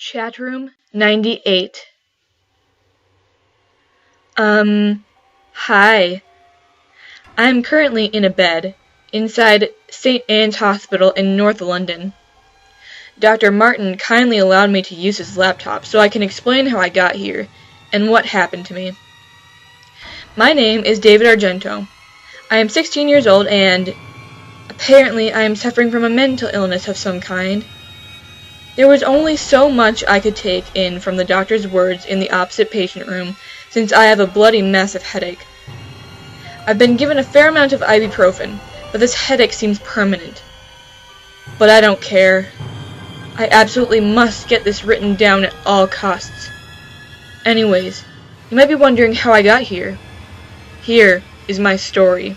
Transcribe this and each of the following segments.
CHATROOM 98. Hi. I am currently in a bed inside St. Anne's Hospital in North London. Dr. Martin kindly allowed me to use his laptop so I can explain how I got here and what happened to me. My name is David Argento. I am 16 years old and apparently I am suffering from a mental illness of some kind. There was only so much I could take in from the doctor's words in the opposite patient room, since I have a bloody massive headache. I've been given a fair amount of ibuprofen, but this headache seems permanent. But I don't care. I absolutely must get this written down at all costs. Anyways, you might be wondering how I got here. Here is my story.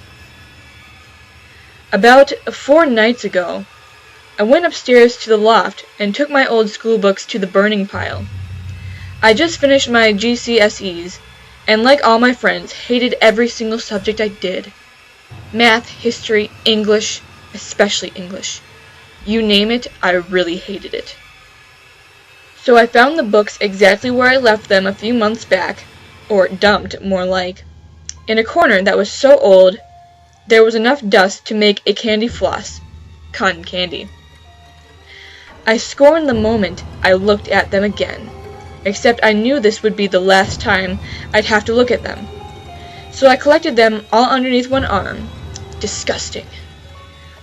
About 4 nights ago, I went upstairs to the loft and took my old school books to the burning pile. I just finished my GCSEs, and like all my friends, hated every single subject I did. Math, history, English, especially English. You name it, I really hated it. So I found the books exactly where I left them a few months back, or dumped, more like, in a corner that was so old there was enough dust to make a candy floss. Cotton candy. I scorned the moment I looked at them again, except I knew this would be the last time I'd have to look at them. So I collected them all underneath one arm. Disgusting.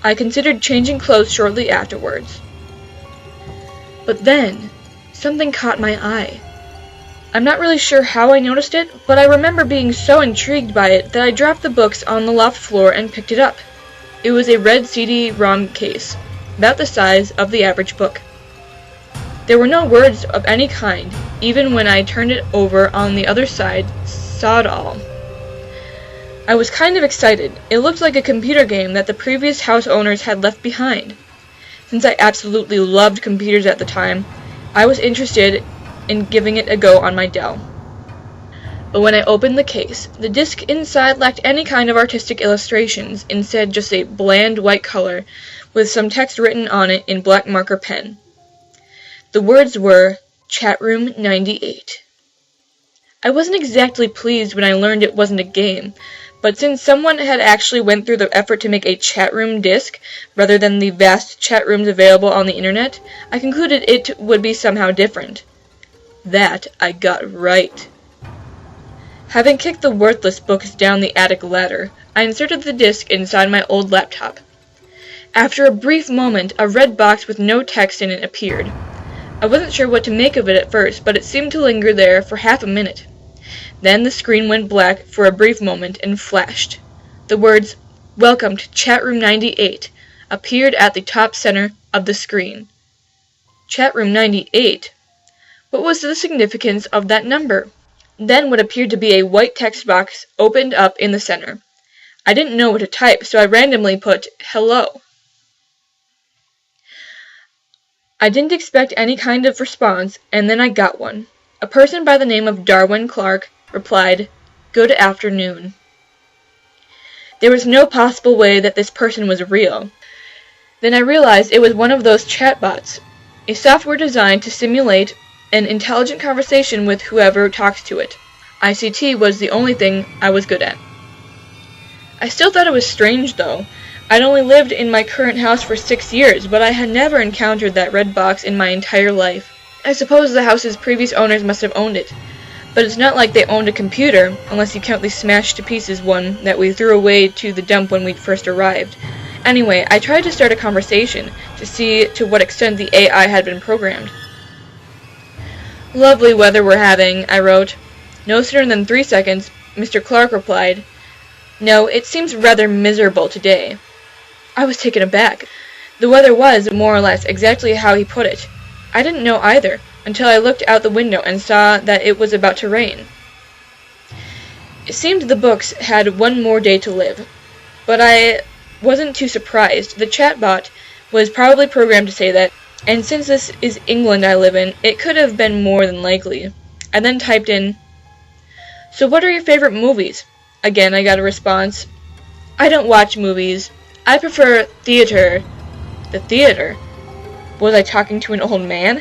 I considered changing clothes shortly afterwards. But then, something caught my eye. I'm not really sure how I noticed it, but I remember being so intrigued by it that I dropped the books on the loft floor and picked it up. It was a red CD-ROM case, about the size of the average book. There were no words of any kind, even when I turned it over on the other side, saw it all. I was kind of excited. It looked like a computer game that the previous house owners had left behind. Since I absolutely loved computers at the time, I was interested in giving it a go on my Dell. But when I opened the case, the disc inside lacked any kind of artistic illustrations, instead just a bland white color with some text written on it in black marker pen. The words were, CHATROOM 98. I wasn't exactly pleased when I learned it wasn't a game, but since someone had actually went through the effort to make a chat room disc, rather than the vast chat rooms available on the internet, I concluded it would be somehow different. That I got right. Having kicked the worthless books down the attic ladder, I inserted the disc inside my old laptop. After a brief moment, a red box with no text in it appeared. I wasn't sure what to make of it at first, but it seemed to linger there for half a minute. Then the screen went black for a brief moment and flashed. The words, "Welcome to CHATROOM 98, appeared at the top center of the screen. CHATROOM 98? What was the significance of that number? Then what appeared to be a white text box opened up in the center. I didn't know what to type, so I randomly put, "Hello." I didn't expect any kind of response, and then I got one. A person by the name of Darwin Clark replied, "Good afternoon." There was no possible way that this person was real. Then I realized it was one of those chatbots, a software designed to simulate an intelligent conversation with whoever talks to it. ICT was the only thing I was good at. I still thought it was strange, though. I'd only lived in my current house for 6 years, but I had never encountered that red box in my entire life. I suppose the house's previous owners must have owned it, but it's not like they owned a computer, unless you count the smashed-to-pieces one that we threw away to the dump when we first arrived. Anyway, I tried to start a conversation to see to what extent the AI had been programmed. "Lovely weather we're having," I wrote. No sooner than 3 seconds, Mr. Clark replied, "No, it seems rather miserable today." I was taken aback. The weather was, more or less, exactly how he put it. I didn't know either, until I looked out the window and saw that it was about to rain. It seemed the books had one more day to live, but I wasn't too surprised. The chatbot was probably programmed to say that, and since this is England I live in, it could have been more than likely. I then typed in, "So what are your favorite movies?" Again I got a response, "I don't watch movies. I prefer theater." The theater? Was I talking to an old man?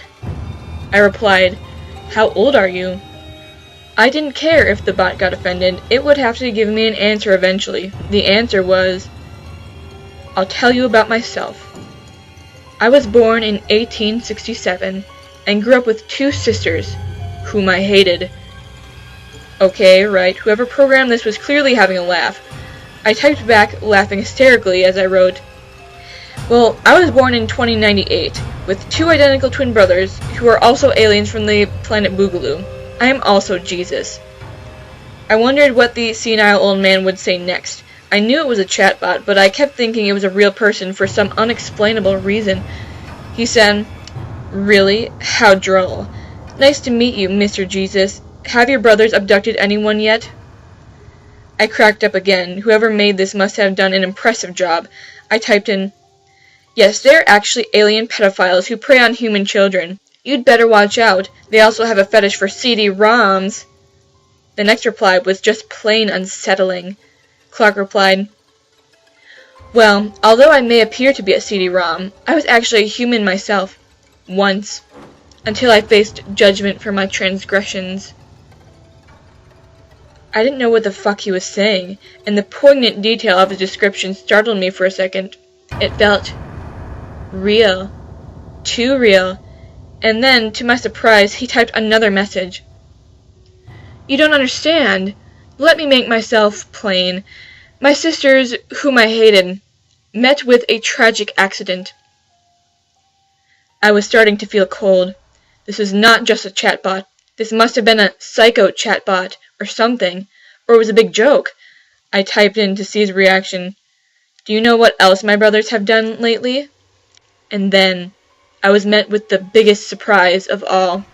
I replied, "How old are you?" I didn't care if the bot got offended. It would have to give me an answer eventually. The answer was, "I'll tell you about myself. I was born in 1867 and grew up with 2 sisters, whom I hated." Okay, right, whoever programmed this was clearly having a laugh. I typed back, laughing hysterically as I wrote, "Well, I was born in 2098, with 2 identical twin brothers, who are also aliens from the planet Boogaloo. I am also Jesus." I wondered what the senile old man would say next. I knew it was a chatbot, but I kept thinking it was a real person for some unexplainable reason. He said, "Really? How droll. Nice to meet you, Mr. Jesus. Have your brothers abducted anyone yet?" I cracked up again. Whoever made this must have done an impressive job. I typed in, "Yes, they're actually alien pedophiles who prey on human children. You'd better watch out. They also have a fetish for CD-ROMs." The next reply was just plain unsettling. Clark replied, "Well, although I may appear to be a CD-ROM, I was actually a human myself. Once. Until I faced judgment for my transgressions." I didn't know what the fuck he was saying, and the poignant detail of his description startled me for a second. It felt real. Too real. And then, to my surprise, he typed another message. "You don't understand. Let me make myself plain. My sisters, whom I hated, met with a tragic accident." I was starting to feel cold. This was not just a chatbot. This must have been a psycho chatbot or something, or it was a big joke. I typed in to see his reaction. "Do you know what else my brothers have done lately?" And then I was met with the biggest surprise of all.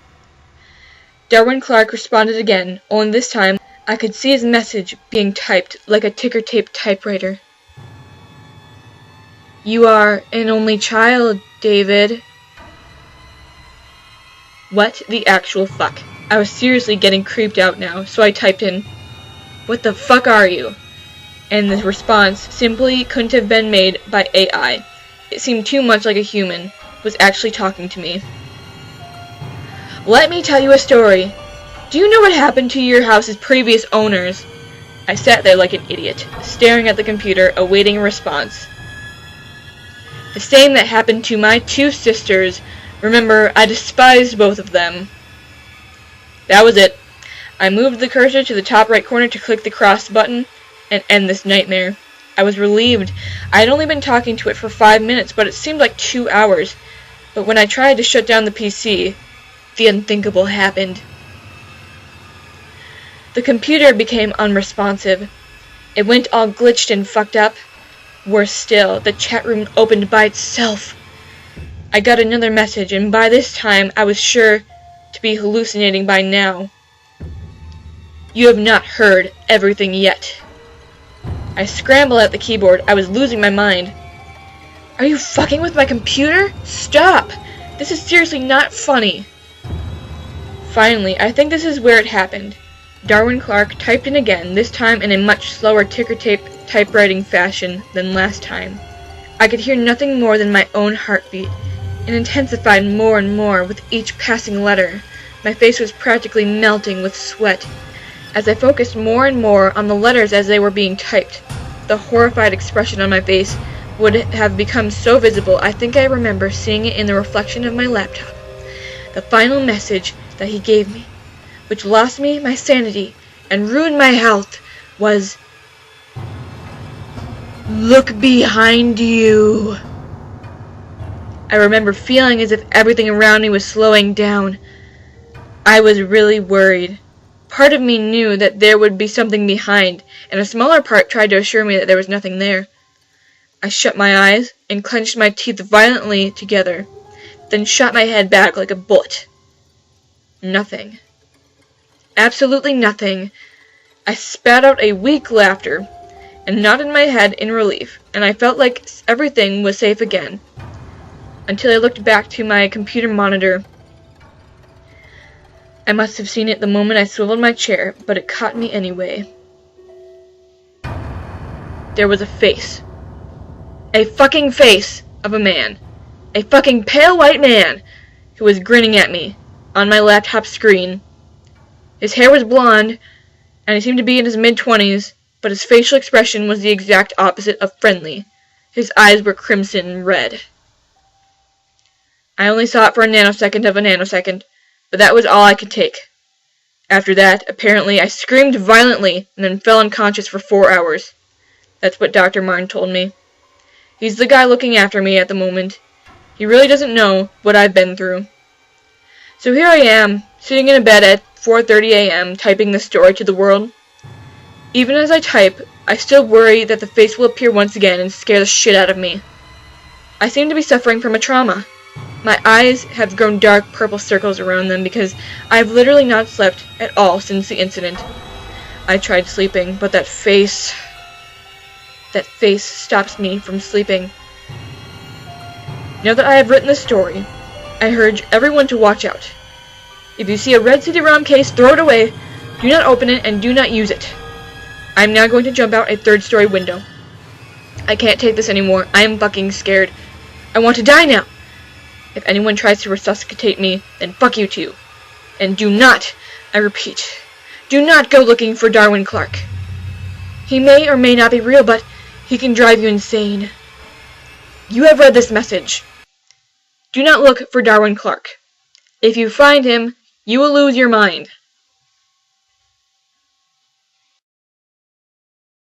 Darwin Clark responded again, only this time I could see his message being typed like a ticker tape typewriter. "You are an only child, David." What the actual fuck? I was seriously getting creeped out now, so I typed in, "What the fuck are you?" And the response simply couldn't have been made by AI. It seemed too much like a human was actually talking to me. "Let me tell you a story. Do you know what happened to your house's previous owners?" I sat there like an idiot, staring at the computer, awaiting a response. "The same that happened to my 2 sisters. Remember, I despised both of them." That was it. I moved the cursor to the top right corner to click the cross button and end this nightmare. I was relieved. I had only been talking to it for 5 minutes, but it seemed like 2 hours. But when I tried to shut down the PC, the unthinkable happened. The computer became unresponsive. It went all glitched and fucked up. Worse still, the chat room opened by itself. I got another message, and by this time I was sure to be hallucinating by now. "You have not heard everything yet." I scrambled at the keyboard. I was losing my mind. "Are you fucking with my computer? Stop! This is seriously not funny." Finally, I think this is where it happened. Darwin Clark typed in again, this time in a much slower ticker tape typewriting fashion than last time. I could hear nothing more than my own heartbeat. It intensified more and more with each passing letter. My face was practically melting with sweat. As I focused more and more on the letters as they were being typed, the horrified expression on my face would have become so visible I think I remember seeing it in the reflection of my laptop. The final message that he gave me, which lost me my sanity and ruined my health, was, "Look behind you." I remember feeling as if everything around me was slowing down. I was really worried. Part of me knew that there would be something behind, and a smaller part tried to assure me that there was nothing there. I shut my eyes and clenched my teeth violently together, then shot my head back like a bullet. Nothing. Absolutely nothing. I spat out a weak laughter and nodded my head in relief, and I felt like everything was safe again, until I looked back to my computer monitor. I must have seen it the moment I swiveled my chair, but it caught me anyway. There was a face. A fucking face of a man. A fucking pale white man who was grinning at me. on my laptop screen. His hair was blonde, and he seemed to be in his mid-20s, but his facial expression was the exact opposite of friendly. His eyes were crimson red. I only saw it for a nanosecond of a nanosecond, but that was all I could take. After that, apparently, I screamed violently and then fell unconscious for 4 hours. That's what Dr. Martin told me. He's the guy looking after me at the moment. He really doesn't know what I've been through. So here I am, sitting in a bed at 4:30 a.m., typing this story to the world. Even as I type, I still worry that the face will appear once again and scare the shit out of me. I seem to be suffering from a trauma. My eyes have grown dark purple circles around them because I've literally not slept at all since the incident. I tried sleeping, but that face stops me from sleeping. Now that I have written this story, I urge everyone to watch out. If you see a red CD-ROM case, throw it away, do not open it, and do not use it. I am now going to jump out a third-story window. I can't take this anymore. I am fucking scared. I want to die now. If anyone tries to resuscitate me, then fuck you too. And do not, I repeat, do not go looking for Darwin Clark. He may or may not be real, but he can drive you insane. You have read this message. Do not look for Darwin Clark. If you find him, you will lose your mind.